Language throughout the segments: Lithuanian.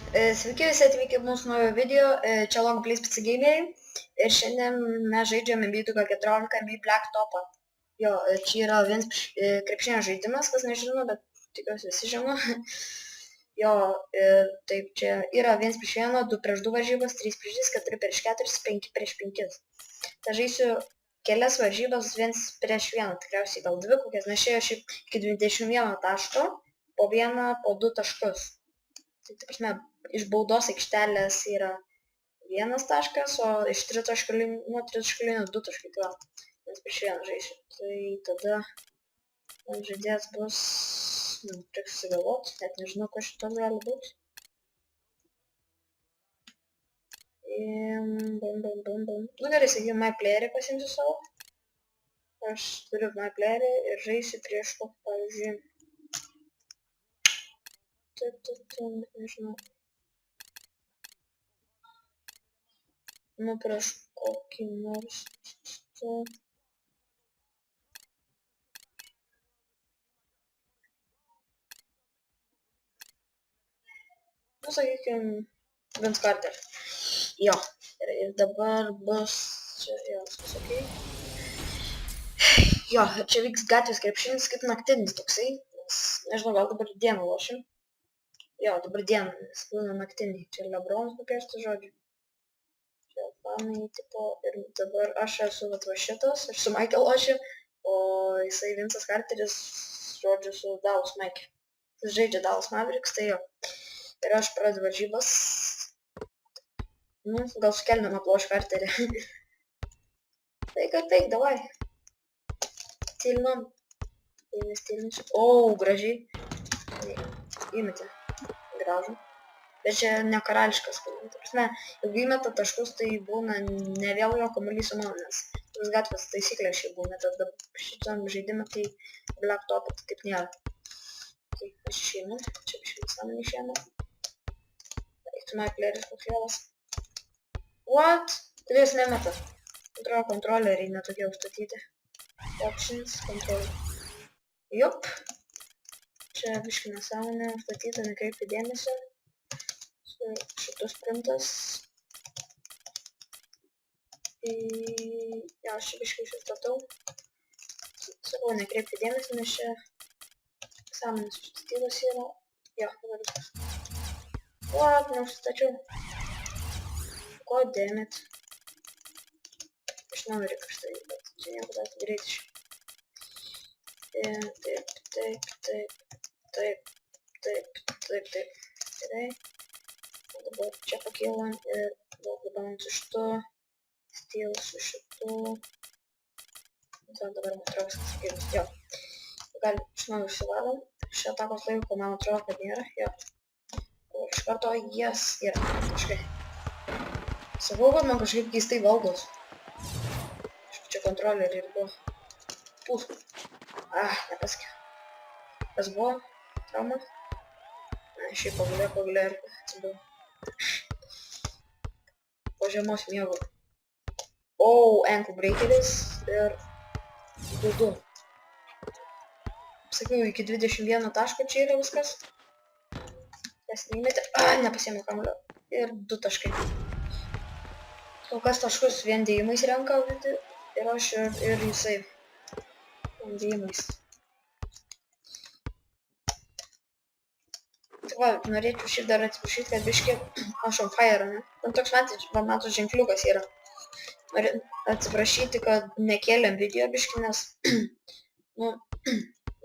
Sveiki visi atvykę mūsų naujo video, čia Long Plays PC Gameriai ir šiandien mes žaidžiame Mythico 14 Mi Black Topą. Jo, čia yra vienas krepšinio žaidimas, kas nežino, bet tikiuosi visi žino. Jo, taip, čia yra 1/1, 2/2 varžybos, 3/3, 4/4, 5/5. Tai žaisiu kelias varžybas 1/1, tikriausiai gal 2 kokias, nes čia šiaip iki 21 taško, po 1, po 2 taškus. Tai, ta prasme, iš baudos aikštelės yra 1 taškas, o iš 3 taškalinių 2 taškai. Tai 1/1 žaisiu. Tai tada žaidėjas bus, reiks susigalvoti, net nežinau, kas šitas gali būti. Nu gerai, sakykime, my playerį pasimsiu savo. Aš turiu my playerį ir žaisiu prieš kokį, pavyzdžiui. Nežinau. Nu, prieš kokį nors. Nu, sakykime, Vince Carter. Jo. Ir dabar bus čia, jo, viskas okei. Jo, čia vyks gatvės krepšinis kaip naktinis toksai. Nežinau, gal dabar dieną lošim. Jo, dabar dieną, nes būna naktiniai. Čia Lebronas papieštas žodžiu. Čia fanai, tipo, ir dabar aš esu va šitas, aš su Michael lošiu, o jisai Vince'as Carteris, žodžiu, su Dallas Mike. Jis žaidžia Dallas Mavericks, tai jo. Ir aš pradedu varžybas. Nu, gal su kelniam aplošiu Carterį. Tai, davai. Stilnom. O, gražiai. Įmetė. Gražu. Bet čia ne karališkas. Jeigu įmeta taškus, tai būna ne vėl jo kamuolys su mano, nes tos gatvės taisyklės šiai būna. Tada šitam žaidimą tai Black Topą tai taip nėra. Tai aš išeinu. Čia biškai nesąmonė išeinu. Reiktų my playeris koks. What? Kodėl jis nemeta? Atrodo kontroleriai netokie užstatyti. Options, control. Jup. Čia biškai nesąmonė užstatyta, nekreipti dėmesio. Šitus sprintas. Jo, aš čia biškai užstatau. Sakau, nekreipti dėmesio, nes čia sąmonės užstatytas yra. Jo, dabar viskas. What? Neužstačiau. Goddammit. Aš noriu kažtai, bet čia nieko dar greitai. Taip. Gerai. O dabar čia pakylam ir dabar su šitu. Steel su šitu. Dabar man atrodo viskas sakydus. Jo. Gal iš naujo išsivalom. Šią atakos laiko man atrodo, kad nėra. Jo. O iš karto yes yra. Kažkai. Sakau, kad man kažkaip keistai valdos. Čia kontrolerį ir buvo. Pūs. Nepasakiau. Kas buvo? Trauma? Šiaip pagulė ir atsidau. Po žiemos miego. Ankle breakeris ir 2-2. Sakiau, iki 21 taško čia yra viskas. Kas neįmetė. Nepasiėmė kamuolio. Ir 2 taškai. Kol kas taškus vien dėjimais renka ir aš ir jisai vien dėjimais. Tai va, norėčiau šiaip dar atsiprašyti, kad biškį aš on fire, ne? Ten toks matos ženkliukas yra. Noriu atsiprašyti, kad nekėlėm video biškį, nes nu,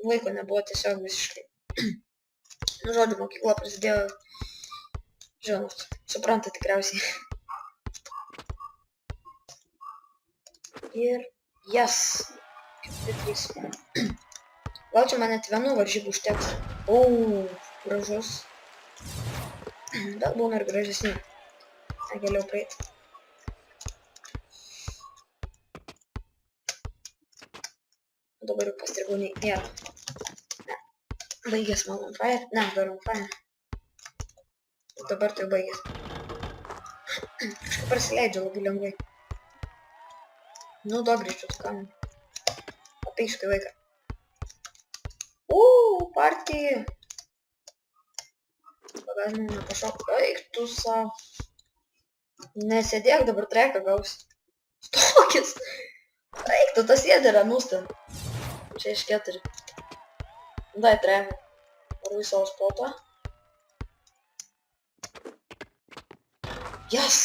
laiko nebuvo tiesiog visiškai. Nu, žodžiu, mokykla prasidėjo, žinot, supranta tikriausiai. Ir yes. 2-3. Gal čia man net vienų varžybų užteks. Gražus. Bet būna ir gražesnių. Negaliau praeiti. Dabar jau pastrigau nėra. Ne. Baigęs man on fire. Ne, dar on fire. Dabar tai baigęs. Kažkaip prasileidžia labai lengvai. Nu, daug greičiau tu kamu. Apeiškai vaiką. Partija. pagazinu, nepašok. Eik tu savo. Nesėdėk, dabar treką gausi. Stokis. Eik tu, tas sėdė ramus ten. Čia iš 4. Dai treką. Varu į savo spotą. Yes!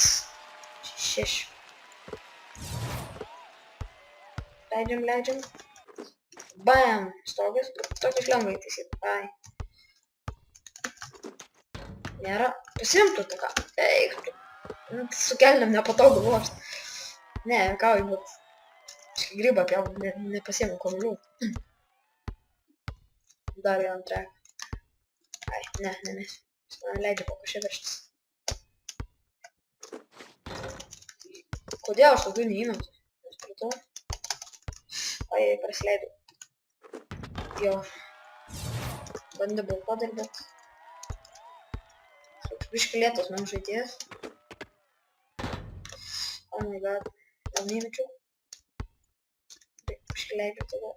6. Leidžiam. Bam! Stokis. Tokius lengvai taisyti. Ai. Nėra. Pasimtų tą ką. Eik tu. Su kelniam nepatogu vos. Ne, kauju, bet grybą pjaunu, nepasiemu kamuolių. Dar vieną treką. Ai, nemės. Jis man leidžia paprašė verštis. Kodėl aš tokių neįmetu? Nespratau. Ai, prasileidau. Jo. Bandė balkodai, bet... Biškai lėtas man žaidėjas. Oh my god. Gal neįmečiau? Biškai leidžiu tada.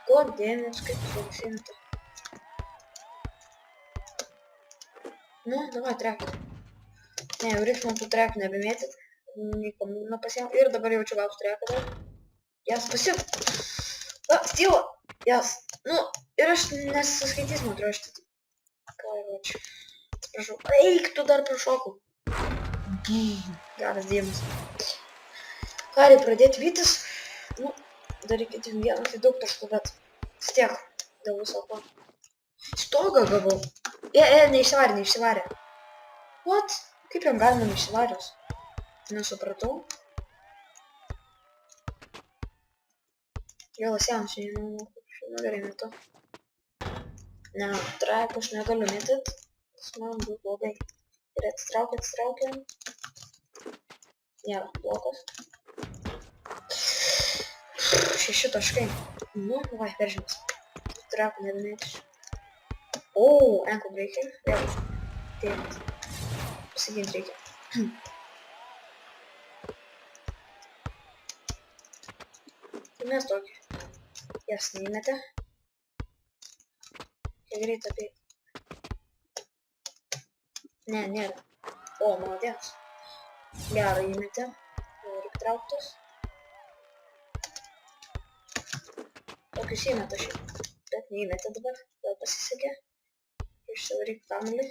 God damn it, kaip tu visi įmeta. Nu, davai trekį. Ne, jau reiks man tų trekų nebemėtit. Nikom nepasiėm. Ir dabar jaučiu gausiu treką dar. Jas pasiim. Va, stylo. Jas. Nu, ir aš nesuskaitys, man atrodo, šitą. Короче, atsiprašau. Eik, tu dar prašokau. Geras dėmes. Ką, reikia pradėti vytis? Nu, dar reikia tik vieną, tai daug taškų, bet vis tiek, dėl viso ko. Stogą gavau. Neišsivarė. What? Kaip jam galima neišsivarius? Nesupratau. Vėl asiams, žinau, gerai metu. Ne, treką aš negaliu mėtyt. Tas man buvo blogai. Ir atsitraukia. Nėra, blokas. 6 taškai. Nu, vai, veržimės. Treką nebemėtysiu. O, ankle breaker. Vėl. Taip. Pasiginti reikia. Tai mes tokį. Jas neįmetė. Kiek greit apie... Ne, nėra. O, maladės. Gerą įmetė. Reikia trauktis. Tokius įmetą šiaip. Bet neįmetė dabar. Vėl pasisekė. Išsivaryk kamuolį.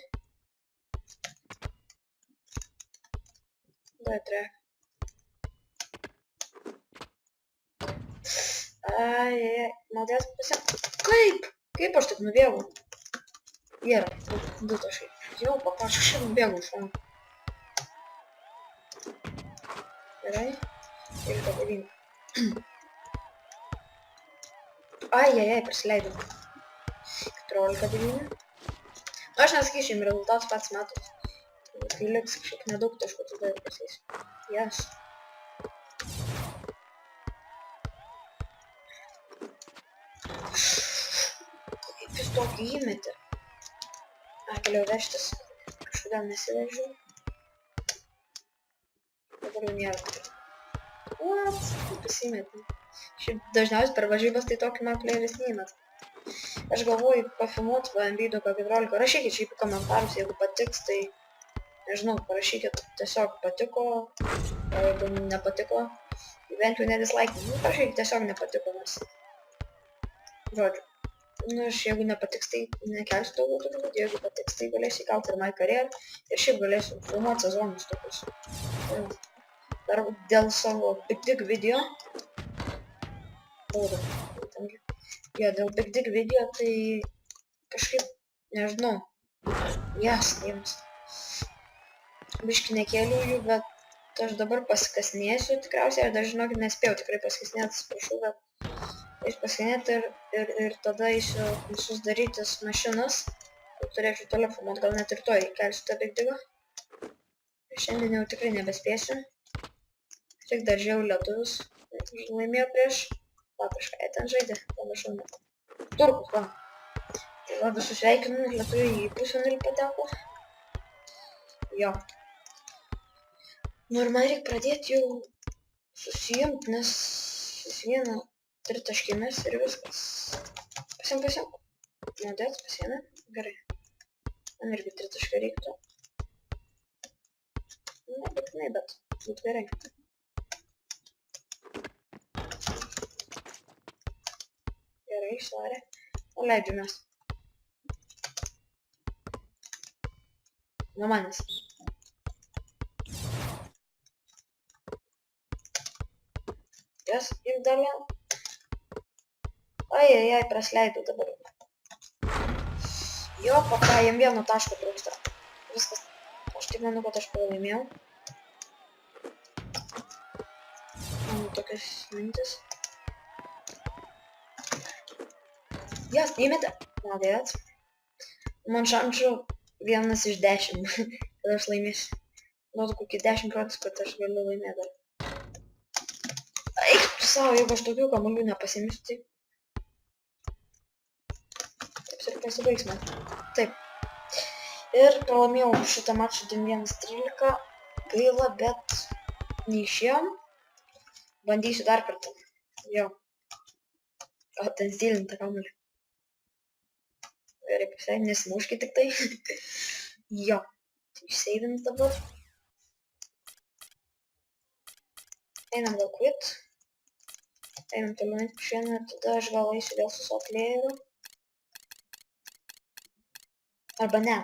Dar trek. Ai, maladės pasiekė. Kaip? Kaip aš taip nubėgau? Yra, 2 taškai. Jau, papaškai, šiandien nubėgau iš šono. Gerai. Ir tada 9. Ai, prasileidau. 14-9. Aš nesakysiu, jums rezultatus pats metus. Kai liks kažkiek nedaug taškų, tada ir pasakysiu. Yes. Jis tokį įmetė. Galėjau vežtis. Kažkodėl nesivežiau. Dabar jau nėra. What? Kaip jis įmetė? Šiaip dažniausiai per varžybas tai tokį man playeris neįmet. Aš galvoju pafilmuoti video K14. Rašykit šiaip į komentarus, jeigu patiks, tai... Nežinau, parašykit tiesiog patiko. O jeigu nepatiko, bent jau nedislike. Nu, parašykit tiesiog nepatiko, nes... Žodžiu. Nu, aš jeigu nepatiks, tai nekelsiu daugiau tokių, bet jeigu patiks, tai galėsiu įkalti ir my career. Ir šiaip galėsiu filmuoti sezonus tokius. Dar dėl savo Big Dig video. Jo, dėl Big Dig video, tai kažkaip, nežinau. Jas, jiems. Biški nekėliu jų, bet aš dabar pasikasinėsiu tikriausiai. Aš dar žinokit nespėjau tikrai pasikasinėti, atsiprašau, bet... Eisiu pasienėti ir tada eisiu visus darytis mašinas. Turėčiau toliau filmuoti, gal net ir to įkelsiu tą Big Digą. Šiandien jau tikrai nebespėsiu. Tik dar žiūrėjau lietuvius. Laimėjo prieš... Va, prieš ką jie ten žaidė. Pamiršau net. Turkus, va. Tai va, visus sveikinu, lietuviai į pusfinalį pateko. Jo. Nu ir man reikia pradėti jau susijimti, nes vis vieną 3 taškėmis ir viskas. Pasiim. Modėts, pasiėmė. Gerai. Man irgi 3 taškai reiktų. Nebūtinai, bet būtų gerai. Gerai, išvarė. O leidžiamės. Nuo manęs. Jas, ir dar vėl. Ai, prasleidau dabar. Jo, paka, jam vieno taško trūksta. Viskas. Aš tik manau, kad aš pralaimėjau. Mano tokias mintis. Jas, įmetė. Madėt. Man šančių 1 iš 10, kad aš laimėsiu. Duodu kokį 10 procentų, kad aš galiu laimėti. Eik tu savo, jeigu aš tokių kamuolių nepasimsiu, tai... Taip ir pasibaigs man. Taip. Ir pralaimėjau šitą mačą 9-13. Gaila, bet neišėjom. Bandysiu dar kartą. Jo. O, ten stylintą kamuolį. Gerai, pasai, nesimuškit tik tai. Jo. Išseivins dabar. Einam gal quit. Einam toliau šiandien, tada aš gal eisiu vėl su savo playeriu. Arba ne.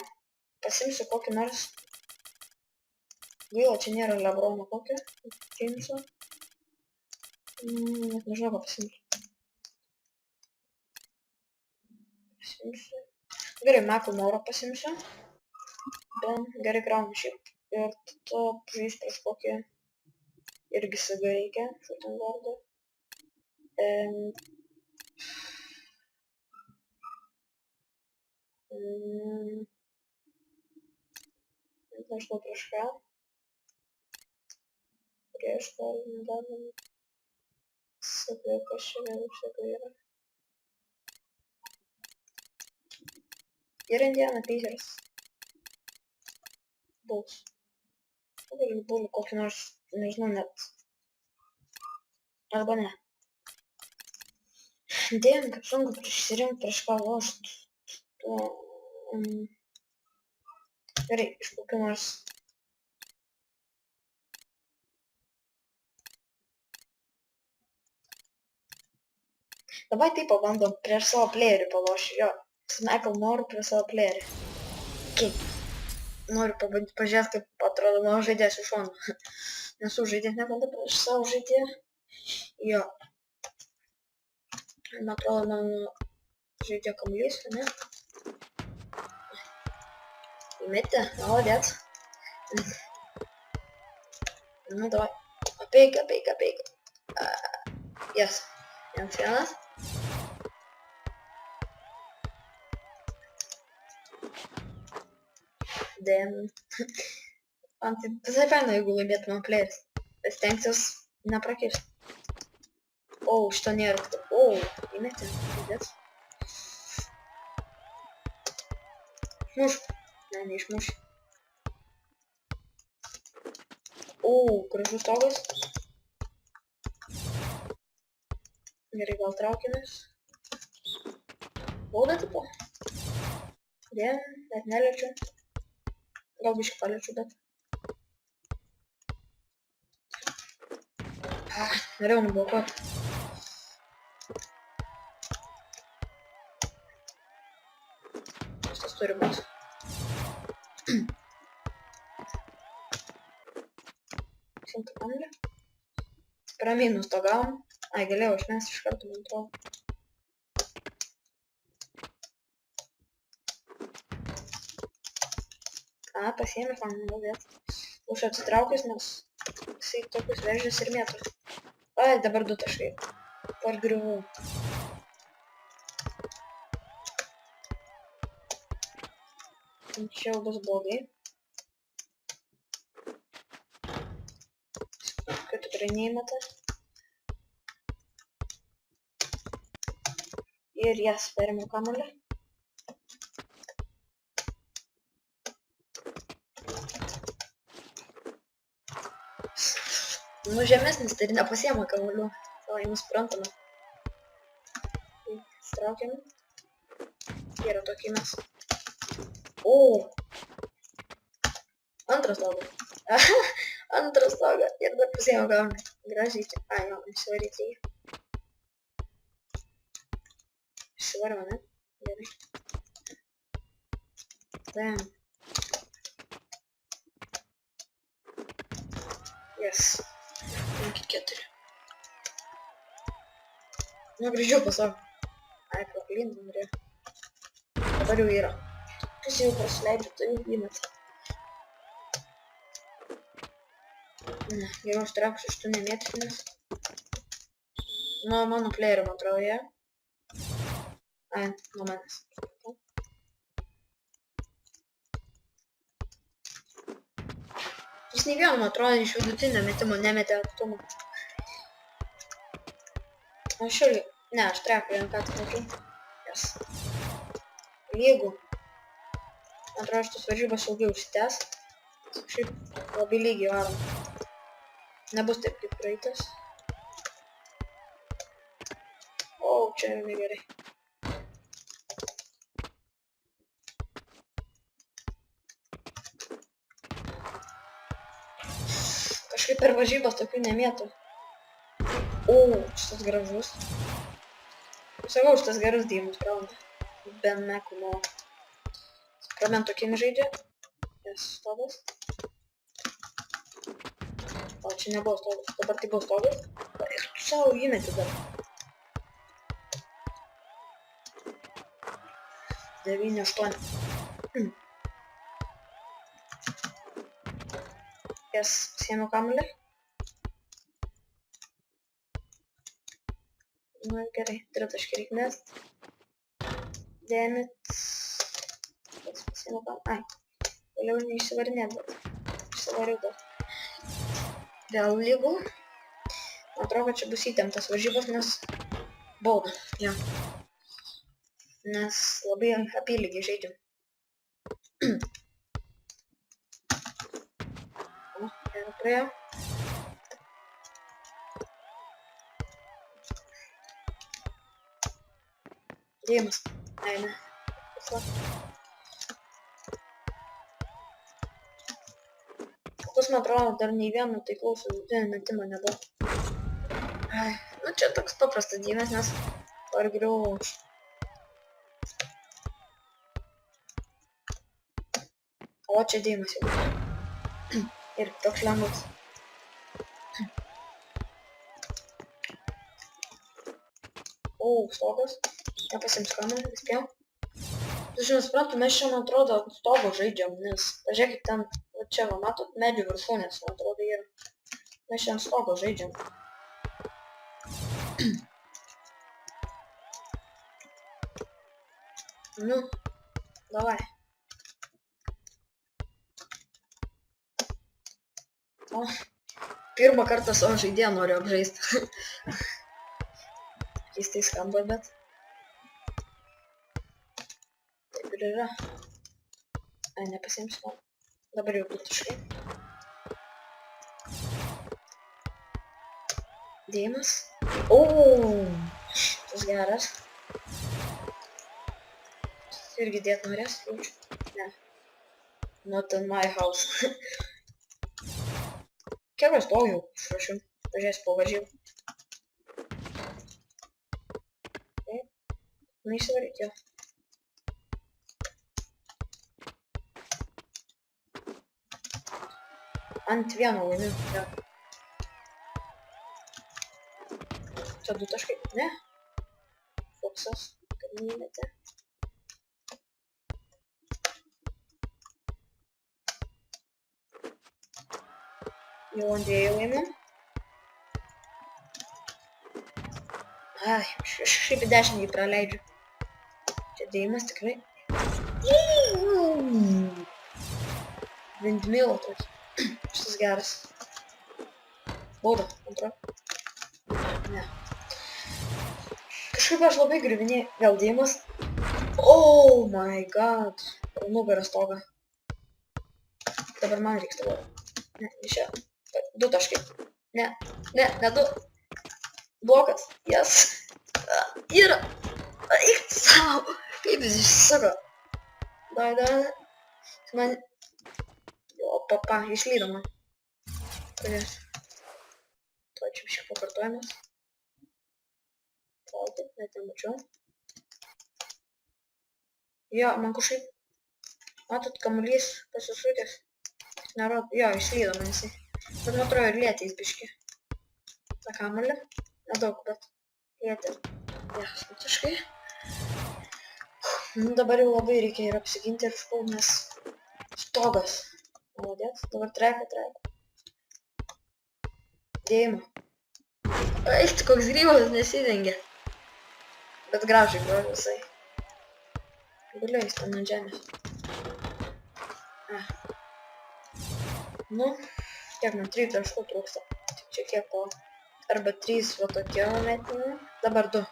Pasimsiu kokį nors. Gaila, čia nėra Lebrono kokio. James'o. Net nežinau, ką pasimsiu. Pasimsiu. Gerai, Macklemore pasimsiu. Gerai kraunu šiaip. Ir tada pažais prieš kokį irgi saga reikia. Šutin vardą. Nežinau prieš ką. Prieš ką nedavim. Saga, kas čia vėl saga yra. Ir Indiana Pacers. Bulls. Gali būti kokį nors, nežinau net. Arba ne. Dėjom, kaip sunku išsirinkti prieš ką lošt. Gerai, iš kokį nors. Dabar taip pabandom prieš savo playerį palošti. Jo, su Macklemore prieš savo playerį. Kaip? Noriu pabandyti pažiūrėti, kaip atrodo mano žaidėjas iš šono. Nesu žaidėjas niekada prieš savo žaidėją. Jo. Man atrodo, mano žaidėjo kamuolys, ne? Įmetė, молодец. Nu, davai. Apeik. Yes. 1-1. Damn. Man tai visai faina, jeigu laimėtų man playeris. Bet stengsiuos neprakirsti. O, šito nėra. O, įmetė. Įdėt. Išmušk. Ne, neišmušk. O, gražus stogas. Gerai, gal traukimės. Bauda tipo. Dėm, net neliečiu. Gal biškai paliečiu, bet. Norėjau nublokuoti. Tas turi būti. Šimtą kamuolį. Ramiai nustogavom. Ai, galėjau išmesti iš karto, man atrodo. Pasiėmė kamuolį vietą. Už atsitraukęs, nes jisai tokius veržės ir mėtų. Ai, dabar 2 taškai. Pargriuvau. Čia jau bus blogai. Kad tikrai neįmeta. Ir jas perėmė kamuolį. Nu, žemesnis, tai ir nepasiema kamuolių. Savai nusprantame. Straukiam. Yra tokį mes. O. Antras stogas. Antras stogas. Ir dar pasiėmiau gaunį. Gražiai čia. Ai, jo, išsivaryti jį. Išsivarva, ne? Gerai. Damn. Yes. 5-4. Nu, grįžiau pasau. Ai, proklinti norėjau. Dabar jau yra. Aš jau prasileidžiu, tai jau įmet. Ne, geriau užtrauksiu 8 metrinius. Nuo mano playerio, man atrodo, jie. Ai, nuo manęs. Jis nei vieno, man atrodo, iš vidutinio metimo nemetė atstumą. Aš irgi... Ne, aš treku vien ką tik metu. Yes. Jeigu... Man atrodo, šitas varžybas ilgai užsitęs. Šiaip labai lygiai varom. Nebus taip kaip praeitas. O, čia yra negerai. Kažkaip per varžybas tokių nemėtų. O, šitas gražus. Sakau, šitas gerus dėjimus gauna. Ben Meku nuo Sakramento King žaidžia. Nes stogas. O, čia nebuvo stogas. Dabar tai buvo stogas. Ir tu savo įmeti dar. 9-8. Jas pasiėmiau kamuolį. Nu gerai, tritaškį reik mest. Damn it. Pats pasiėmiau kamuolį. Ai, vėliau neišsivarinėt, bet išsivariau dar. Vėl lygų. Man atrodo, kad čia bus įtemptas varžybos, nes bauda. Jo. Nes labai apylygiai žaidžiam. O, gerai praėjo. Dėjimas. Ai, ne. Kokius, man atrodo, dar nei vieno taiklaus vidutinio metimo nebuvo. Ai, nu čia toks paprastas dėjimas, nes pargriau. O, čia dėjimas jau. Ir toks lengvas. O, stogas. Nepasiims kamuolį, vis spėjau. Aš nesuprantu, mes čia, man atrodo, stogo žaidžiam, nes pažiūrėkit ten, va čia, va, matot, medžių viršūnės, man atrodo, yra. Mes čia ant stogo žaidžiam. Nu, davai. O, pirmą kartą savo žaidėją noriu apžaisti. Keistai skamba, bet... Taip ir yra. Ai, nepasiimsiu man. Dabar jau 2 taškai. Dėjimas. O, šitas geras. Irgi dėt norės, jaučiu. Ne. Not in my house. Kiek aš to jau išrašiau? Pažiūrėsiu po varžybų. Taip. Neišsivaryt jo. Ant vieno laimiu. Jo. Čia 2 taškai. Ne. Foksas. Kad neįmetė. Jau ant 2 laimiu. Ai, šiaip į 10 jį praleidžiu. Čia dėjimas tikrai. Vindmilo toks. Šitas geras. Bauda, antra. Ne. Kažkaip aš labai griuvinėjau. Vėl dėjimas. Oh my god. Per nugarą stogą. Dabar man reiks tavo. Ne, išėjo. 2 taškai. Ne, 2. Blokas. Yes. Yra. Eik savo. Kaip jis išsisuko. Davai. Man... O, papa, išlydo man. Kodės. Tuo čia šiek pakartojimas. Palaukit, net nemačiau. Jo, man kažkaip... Matot, kamuolys pasisukęs. Nerod... Jo, išlydo man jisai. Bet man atrodo ir lietės biški. Ta kamuolį. Nedaug, bet lietė. Jas, matiškai. Nu, dabar jau labai reikia ir apsiginti ir škau, nes stogas. Молодец. Dabar treka. Dėjimo. Eik, tu koks grybas nesidengia. Bet gražiai visai. Guliai jis ten ant žemės. Nu, kiek man 3 taškų trūksta. Tik čia kiek po. Arba 3 va tokie metiniai. Dabar 2.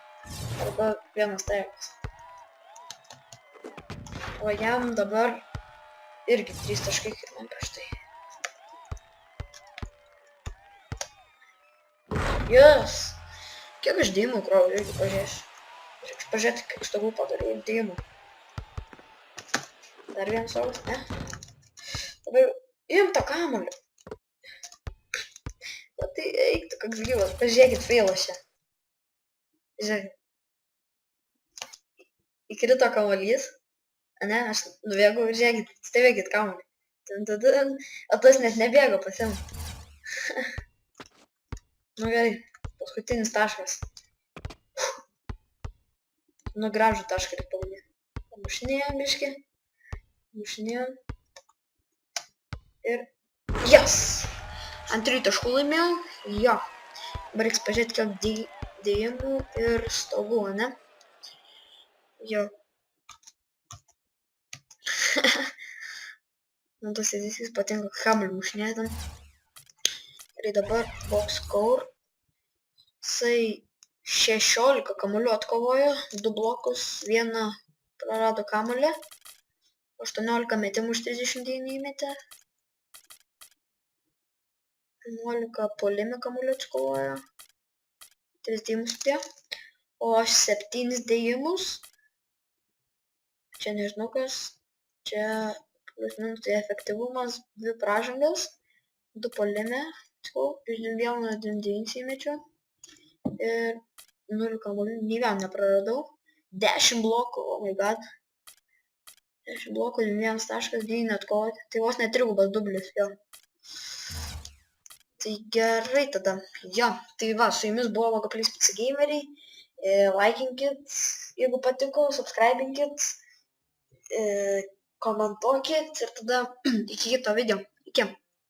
Arba 1 taikas. O jam dabar irgi 3 taškai kaip man prieš tai. Yes! Kiek aš dėjimų krauju, irgi pažiūrėsiu. Reiks pažiūrėti, kiek stogų padariau dėjimų. Dar vienas stogas, ne? Dabar imk tą kamuolį. O tai eik tu koks gyvas, pažiūrėkit failas čia. Žiūrėkit. Įkrito kamuolys. Ne, aš nubėgau ir žiūrėkit, stebėkit kamuolį. O tas net nebėgo pasiim. Nu gerai, paskutinis taškas. Nu gražų tašką reikia pamanyti. Mušinėjom biškį. Mušinėjom. Ir... Yes! Ant 3 taškų laimėjau. Jo. Dabar reiks pažiūrėti, kiek dėjimų ir stogų, ne? Jo. Man tas įdėsis patinka kamuolį mušinėtam. Ir dabar box score. Jisai 16 kamuolių atkovojo, 2 blokus, 1 prarado kamuolį, 18 metimų iš 39 įmetė, 11 puolime kamuolių atkovojo, 3 dėjimus tie, o 7 dėjimus, čia nežinau kas, čia plus minus tai efektyvumas, 2 pražangas, 2 puolime, iš 1-2 įmečiau. Ir 0 kamuolių, nei vieną nepraradau. 10 blokų, oh my god. 10 blokų, 1 taškas, 9 atkovoti. Tai vos net 3 dublis, jo. Tai gerai tada. Jo, tai va, su jumis buvo Vagaplis Pica Gameriai. Laikinkit, jeigu patiko, subscribinkit, komentuokit ir tada iki kito video. Iki.